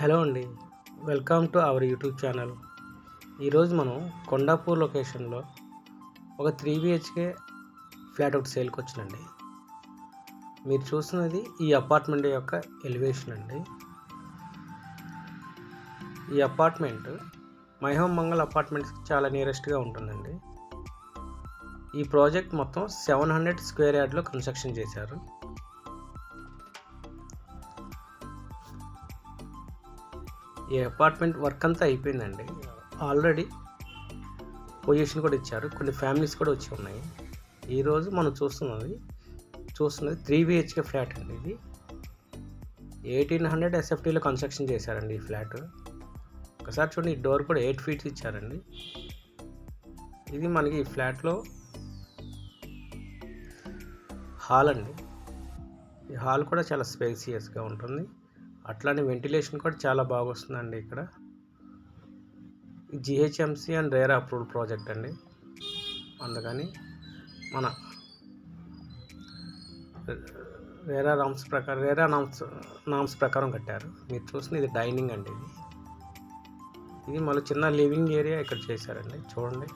Hello అండి. Welcome to our YouTube channel. ఈరోజు మనం కొండాపూర్ లొకేషన్లో ఒక 3 బిహెచ్కే ఫ్లాట్ ఒకటి సేల్కి వచ్చిందండి. మీరు చూస్తున్నది ఈ అపార్ట్మెంట్ యొక్క ఎలివేషన్ అండి. ఈ అపార్ట్మెంట్ మైహోమ్ మంగళ్ అపార్ట్మెంట్స్కి చాలా నియరెస్ట్గా ఉంటుందండి. ఈ ప్రాజెక్ట్ మొత్తం 700 స్క్వేర్ యార్డ్లో కన్స్ట్రక్షన్ చేశారు. ఈ అపార్ట్మెంట్ వర్క్ అంతా అయిపోయిందండి. ఆల్రెడీ పొజిషన్ కూడా ఇచ్చారు. కొన్ని ఫ్యామిలీస్ కూడా వచ్చి ఉన్నాయి. ఈరోజు మనం చూస్తున్నది 3 బిహెచ్కే ఫ్లాట్ అండి. ఇది 1800 ఎస్ఎఫ్టీలో కన్స్ట్రక్షన్ చేశారండి ఈ ఫ్లాట్. ఒకసారి చూడండి, ఈ డోర్ కూడా 8 ఫీట్స్ ఇచ్చారండి. ఇది మనకి ఈ ఫ్లాట్లో హాల్ అండి. ఈ హాల్ కూడా చాలా స్పేసియస్గా ఉంటుంది. అట్లానే వెంటిలేషన్ కూడా చాలా బాగా వస్తుందండి. ఇక్కడ GHMC and RERA approved project అండి. అందుకని మన రేరా నామ్స్ ప్రకారం కట్టారు. మీరు చూసిన ఇది డైనింగ్ అండి. ఇది మళ్ళీ చిన్న లివింగ్ ఏరియా ఇక్కడ చేశారండి. చూడండి,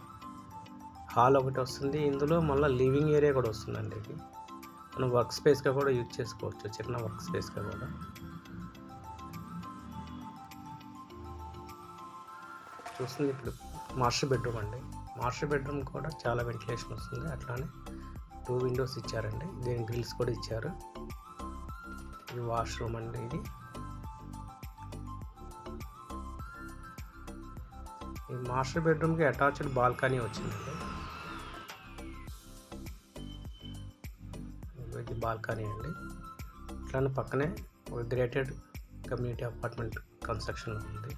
హాల్ ఒకటి వస్తుంది, ఇందులో మళ్ళీ లివింగ్ ఏరియా కూడా వస్తుందండి. ఇది మనం వర్క్ స్పేస్గా కూడా యూజ్ చేసుకోవచ్చు, చిన్న వర్క్ స్పేస్గా కూడా. చూస్తుంది ఇప్పుడు మాస్టర్ బెడ్రూమ్ అండి. మాస్టర్ బెడ్రూమ్ కూడా చాలా వెంటిలేషన్ వస్తుంది. అట్లానే 2 విండోస్ ఇచ్చారండి. దీని గ్రిల్స్ కూడా ఇచ్చారు. ఇది వాష్రూమ్ అండి. ఇది ఈ మాస్టర్ బెడ్రూమ్కి అటాచ్డ్ బాల్కనీ వచ్చిందండి. ఇది బాల్కనీ అండి. అట్లానే పక్కనే ఒక గ్రేటెడ్ కమ్యూనిటీ అపార్ట్మెంట్ కన్స్ట్రక్షన్ ఉంది.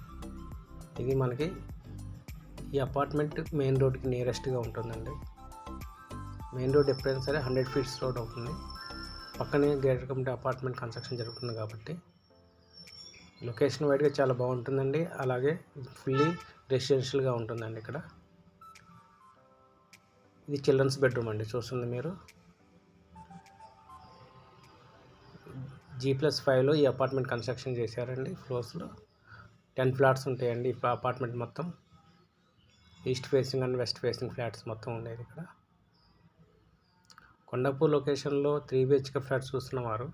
ఇది మనకి ఈ అపార్ట్మెంట్ మెయిన్ రోడ్కి నియరెస్ట్గా ఉంటుందండి. మెయిన్ రోడ్ ఎప్పుడైనా సరే 100 ఫీట్స్ రోడ్ అవుతుంది. పక్కనే గ్రేటర్ కమ్యూనిటీ అపార్ట్మెంట్ కన్స్ట్రక్షన్ జరుగుతుంది కాబట్టి లొకేషన్ వైడ్గా చాలా బాగుంటుందండి. అలాగే ఫుల్లీ రెసిడెన్షియల్గా ఉంటుందండి. ఇక్కడ ఇది చిల్డ్రన్స్ బెడ్రూమ్ అండి. చూస్తుంది మీరు G+5లో ఈ అపార్ట్మెంట్ కన్స్ట్రక్షన్ చేశారండి. ఫ్లోర్స్లో 10 ఫ్లాట్స్ ఉంటాయండి. ఈ అపార్ట్మెంట్ మొత్తం east facing and west facing flats మొత్తం ఉండేది. ఇక్కడ కొండాపూర్ లొకేషన్లో 3 బిహెచ్కే ఫ్లాట్స్ చూస్తున్నవారు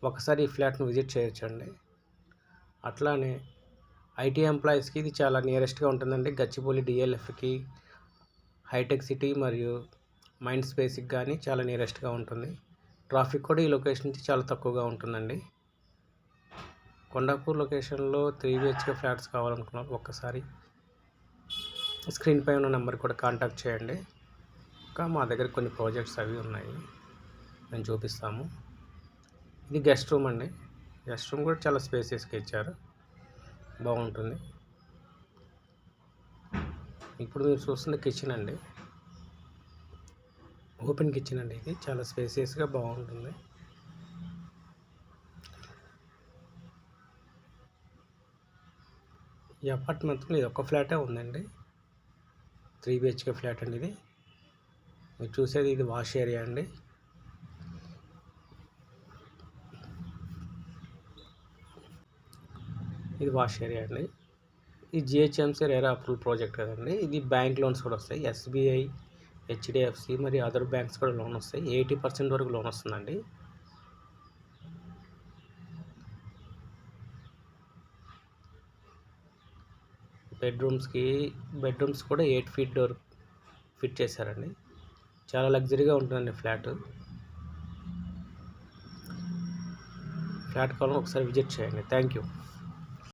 ఒకసారి ఈ ఫ్లాట్ను విజిట్ చేయొచ్చండి. అట్లానే ఐటీ ఎంప్లాయీస్కి ఇది చాలా నియరెస్ట్గా ఉంటుందండి. గచ్చిబౌలి డిఎల్ఎఫ్కి, హైటెక్ సిటీ మరియు మైండ్ స్పేస్కి కానీ చాలా నియరెస్ట్గా ఉంటుంది. ట్రాఫిక్ కూడా ఈ లొకేషన్ నుంచి చాలా తక్కువగా ఉంటుందండి. కొండాపూర్ లొకేషన్లో 3 బిహెచ్కే ఫ్లాట్స్ కావాలనుకున్నారు ఒక్కసారి స్క్రీన్ పై ఉన్న నెంబర్ కూడా కాంటాక్ట్ చేయండి. ఇంకా మా దగ్గర కొన్ని ప్రాజెక్ట్స్ అవి ఉన్నాయి, మేము చూపిస్తాము. ఇది గెస్ట్ రూమ్ అండి. గెస్ట్ రూమ్ కూడా చాలా స్పేసియస్గా ఇచ్చారు, బాగుంటుంది. ఇప్పుడు మీరు చూస్తున్న కిచెన్ అండి, ఓపెన్ కిచెన్ అండి. ఇది చాలా స్పేసియస్గా బాగుంటుంది. ఈ అపార్ట్మెంట్లో ఇది ఒక ఫ్లాటే ఉందండి. 3 బిహెచ్కే ఫ్లాట్ అండి. ఇది మీరు చూసేది ఇది వాష్ ఏరియా అండి. ఇది వాష్ ఏరియా అండి. ఈ జిహెచ్ఎంసీ రేరా అప్రూవ్ ప్రాజెక్ట్ కదండి. ఇది బ్యాంక్ లోన్స్ కూడా వస్తాయి. ఎస్బీఐ, హెచ్డిఎఫ్సి మరియు అదర్ బ్యాంక్స్ కూడా లోన్ వస్తాయి. 80% వరకు లోన్ వస్తుందండి. బెడ్రూమ్స్ కూడా 8 ఫీట్ డోర్ ఫిట్ చేశారండి. చాలా లగ్జరీగా ఉంటుందండి ఫ్లాట్ కావాలని ఒకసారి విజిట్ చేయండి. Thank you.